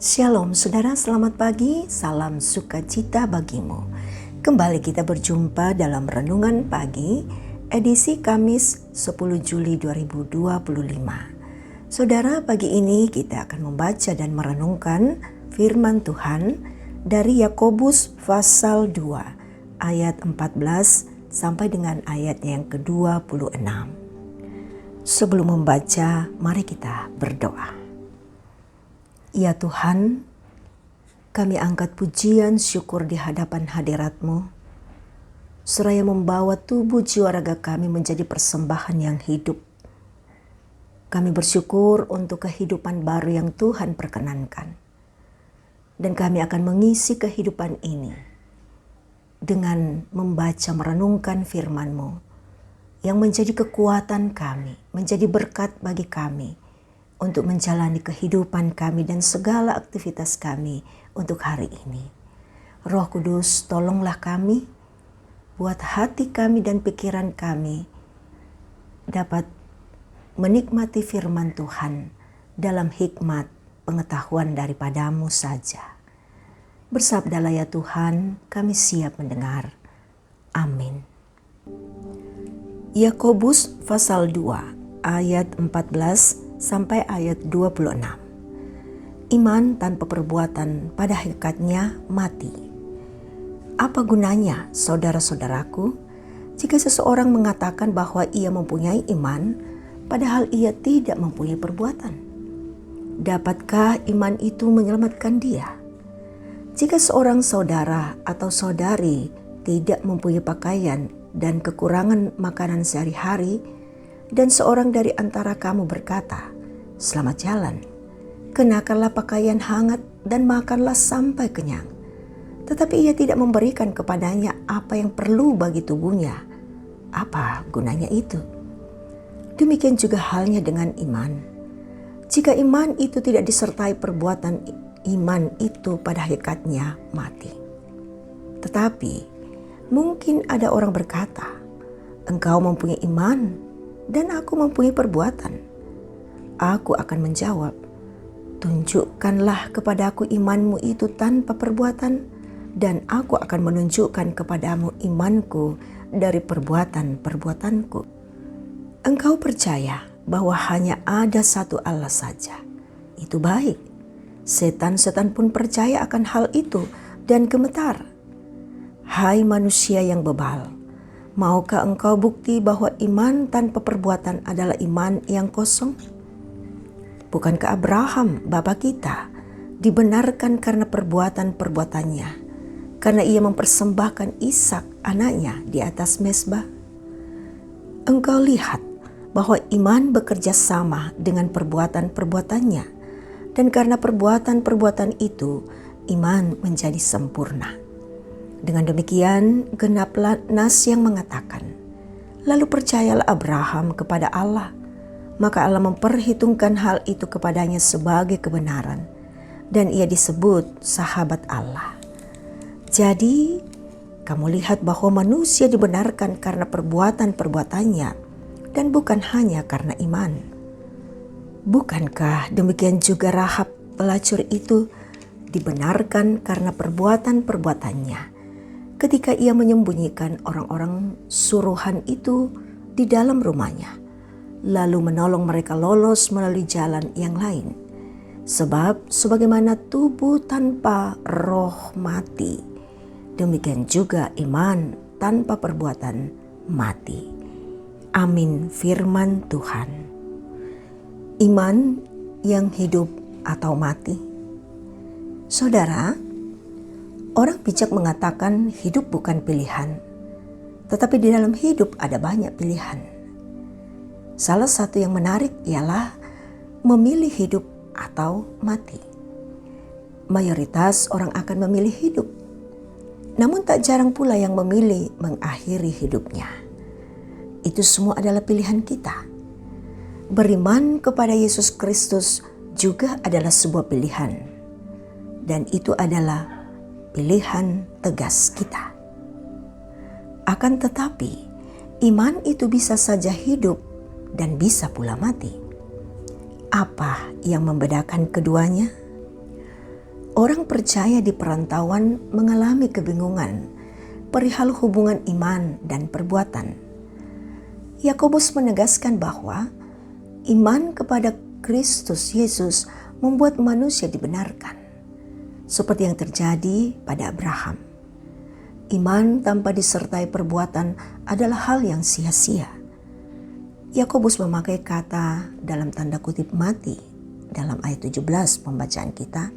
Shalom saudara, selamat pagi, salam sukacita bagimu. Kembali kita berjumpa dalam Renungan Pagi, edisi Kamis 10 Juli 2025. Saudara, pagi ini kita akan membaca dan merenungkan firman Tuhan dari Yakobus pasal 2 ayat 14 sampai dengan ayat yang ke-26. Sebelum membaca, mari kita berdoa. Ya Tuhan, kami angkat pujian syukur di hadapan hadirat-Mu, seraya membawa tubuh jiwa raga kami menjadi persembahan yang hidup. Kami bersyukur untuk kehidupan baru yang Tuhan perkenankan. Dan kami akan mengisi kehidupan ini dengan membaca merenungkan firman-Mu yang menjadi kekuatan kami, menjadi berkat bagi kami, untuk menjalani kehidupan kami dan segala aktivitas kami untuk hari ini. Roh Kudus, tolonglah kami, buat hati kami dan pikiran kami dapat menikmati firman Tuhan dalam hikmat pengetahuan daripada-Mu saja. Bersabdalah ya Tuhan, kami siap mendengar. Amin. Yakobus pasal 2 ayat 14 sampai ayat 26. Iman tanpa perbuatan pada hakikatnya mati. Apa gunanya, saudara-saudaraku, jika seseorang mengatakan bahwa ia mempunyai iman, padahal ia tidak mempunyai perbuatan? Dapatkah iman itu menyelamatkan dia? Jika seorang saudara atau saudari tidak mempunyai pakaian dan kekurangan makanan sehari-hari, dan seorang dari antara kamu berkata, "Selamat jalan, kenakanlah pakaian hangat dan makanlah sampai kenyang," tetapi ia tidak memberikan kepadanya apa yang perlu bagi tubuhnya, apa gunanya itu? Demikian juga halnya dengan iman. Jika iman itu tidak disertai perbuatan, iman itu pada hakikatnya mati. Tetapi mungkin ada orang berkata, "Engkau mempunyai iman dan aku mempunyai perbuatan." Aku akan menjawab, "Tunjukkanlah kepadaku imanmu itu tanpa perbuatan, dan aku akan menunjukkan kepadamu imanku dari perbuatan-perbuatanku." Engkau percaya bahwa hanya ada satu Allah saja. Itu baik. Setan-setan pun percaya akan hal itu dan gemetar. Hai manusia yang bebal, maukah engkau bukti bahwa iman tanpa perbuatan adalah iman yang kosong? Bukankah Abraham, bapa kita, dibenarkan karena perbuatan-perbuatannya, karena ia mempersembahkan Ishak anaknya di atas mezbah? Engkau lihat bahwa iman bekerja sama dengan perbuatan-perbuatannya, dan karena perbuatan-perbuatan itu, iman menjadi sempurna. Dengan demikian, genaplah nas yang mengatakan, "Lalu percayalah Abraham kepada Allah, maka Allah memperhitungkan hal itu kepadanya sebagai kebenaran, dan ia disebut sahabat Allah." Jadi, kamu lihat bahwa manusia dibenarkan karena perbuatan-perbuatannya, dan bukan hanya karena iman. Bukankah demikian juga Rahab pelacur itu dibenarkan karena perbuatan-perbuatannya, ketika ia menyembunyikan orang-orang suruhan itu di dalam rumahnya, lalu menolong mereka lolos melalui jalan yang lain? Sebab sebagaimana tubuh tanpa roh mati, demikian juga iman tanpa perbuatan mati. Amin firman Tuhan. Iman yang hidup atau mati. Saudara, orang bijak mengatakan hidup bukan pilihan, tetapi di dalam hidup ada banyak pilihan. Salah satu yang menarik ialah memilih hidup atau mati. Mayoritas orang akan memilih hidup, namun tak jarang pula yang memilih mengakhiri hidupnya. Itu semua adalah pilihan kita. Beriman kepada Yesus Kristus juga adalah sebuah pilihan, dan itu adalah pilihan tegas kita. Akan tetapi, iman itu bisa saja hidup dan bisa pula mati. Apa yang membedakan keduanya? Orang percaya di perantauan mengalami kebingungan perihal hubungan iman dan perbuatan. Yakobus menegaskan bahwa iman kepada Kristus Yesus membuat manusia dibenarkan, seperti yang terjadi pada Abraham. Iman tanpa disertai perbuatan adalah hal yang sia-sia. Yakobus memakai kata dalam tanda kutip mati dalam ayat 17 pembacaan kita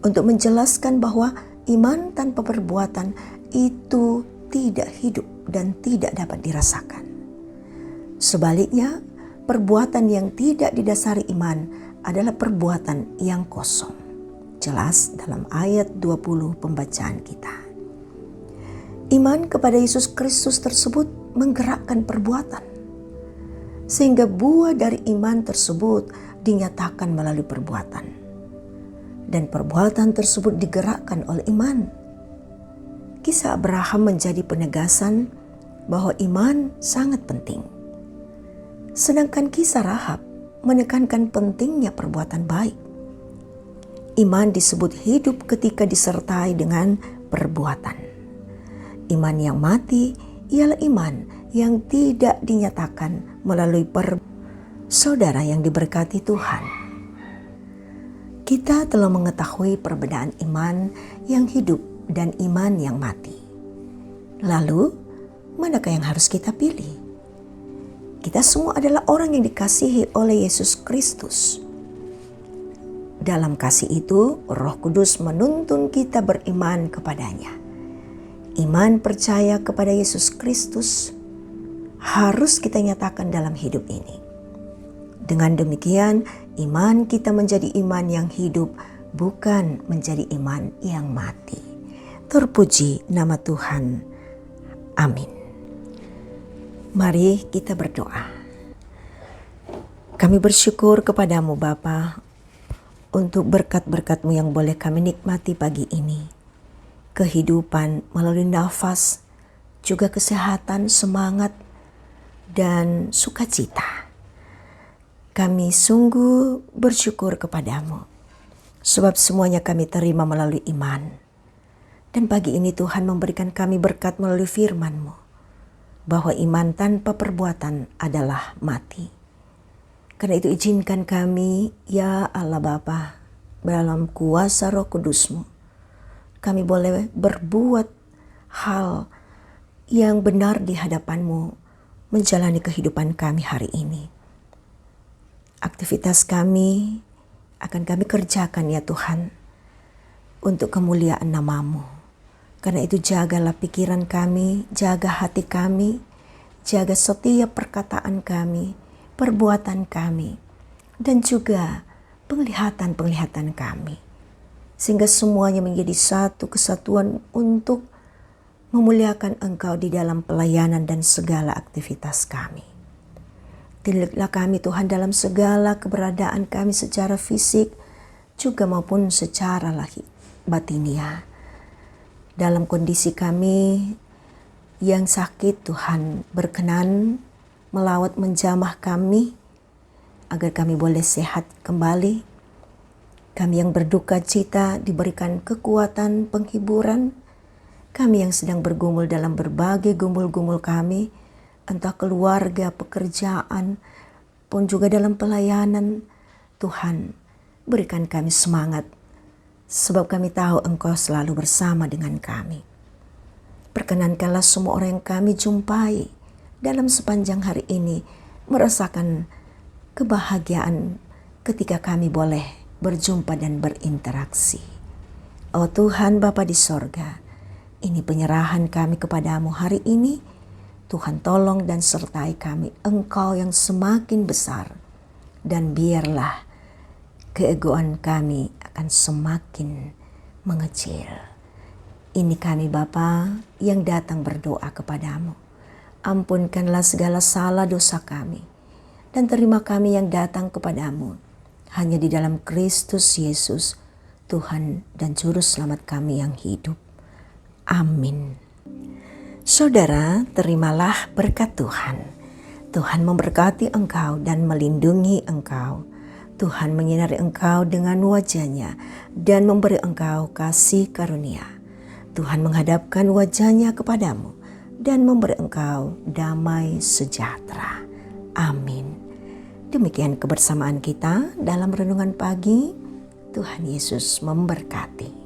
untuk menjelaskan bahwa iman tanpa perbuatan itu tidak hidup dan tidak dapat dirasakan. Sebaliknya, perbuatan yang tidak didasari iman adalah perbuatan yang kosong. Jelas dalam ayat 20 pembacaan kita. Iman kepada Yesus Kristus tersebut menggerakkan perbuatan, sehingga buah dari iman tersebut dinyatakan melalui perbuatan. Dan perbuatan tersebut digerakkan oleh iman. Kisah Abraham menjadi penegasan bahwa iman sangat penting. Sedangkan kisah Rahab menekankan pentingnya perbuatan baik. Iman disebut hidup ketika disertai dengan perbuatan. Iman yang mati ialah iman yang tidak dinyatakan melalui Saudara yang diberkati Tuhan, kita telah mengetahui perbedaan iman yang hidup dan iman yang mati. Lalu, manakah yang harus kita pilih? Kita semua adalah orang yang dikasihi oleh Yesus Kristus. Dalam kasih itu, Roh Kudus menuntun kita beriman kepadanya. Iman percaya kepada Yesus Kristus harus kita nyatakan dalam hidup ini. Dengan demikian, iman kita menjadi iman yang hidup, bukan menjadi iman yang mati. Terpuji nama Tuhan. Amin. Mari kita berdoa. Kami bersyukur kepadamu Bapa untuk berkat-berkat-Mu yang boleh kami nikmati pagi ini. Kehidupan melalui nafas, juga kesehatan, semangat, dan sukacita. Kami sungguh bersyukur kepadamu, sebab semuanya kami terima melalui iman. Dan pagi ini Tuhan memberikan kami berkat melalui firman-Mu, bahwa iman tanpa perbuatan adalah mati. Karena itu izinkan kami, ya Allah Bapa, dalam kuasa Roh Kudus-Mu, kami boleh berbuat hal yang benar di hadapan-Mu, menjalani kehidupan kami hari ini. Aktivitas kami akan kami kerjakan ya Tuhan, untuk kemuliaan nama-Mu. Karena itu jagalah pikiran kami, jaga hati kami, jaga setiap perkataan kami, perbuatan kami, dan juga penglihatan-penglihatan kami. Sehingga semuanya menjadi satu kesatuan untuk memuliakan Engkau di dalam pelayanan dan segala aktivitas kami. Tiluklah kami Tuhan dalam segala keberadaan kami secara fisik juga maupun secara batinia. Dalam kondisi kami yang sakit, Tuhan berkenan melawat menjamah kami agar kami boleh sehat kembali. Kami yang berduka cita diberikan kekuatan penghiburan. Kami yang sedang bergumul dalam berbagai gumul-gumul kami, entah keluarga, pekerjaan, pun juga dalam pelayanan, Tuhan berikan kami semangat, sebab kami tahu Engkau selalu bersama dengan kami. Perkenankanlah semua orang yang kami jumpai dalam sepanjang hari ini merasakan kebahagiaan ketika kami boleh berjumpa dan berinteraksi. Oh Tuhan Bapa di sorga, ini penyerahan kami kepadamu hari ini. Tuhan tolong dan sertai kami, Engkau yang semakin besar, dan biarlah keegoan kami akan semakin mengecil. Ini kami Bapa yang datang berdoa kepadamu. Ampunkanlah segala salah dosa kami, dan terima kami yang datang kepadamu hanya di dalam Kristus Yesus, Tuhan dan Juru Selamat kami yang hidup. Amin. Saudara, terimalah berkat Tuhan. Tuhan memberkati engkau dan melindungi engkau. Tuhan menyinari engkau dengan wajah-Nya dan memberi engkau kasih karunia. Tuhan menghadapkan wajah-Nya kepadamu dan memberi engkau damai sejahtera. Amin. Demikian kebersamaan kita dalam renungan pagi. Tuhan Yesus memberkati.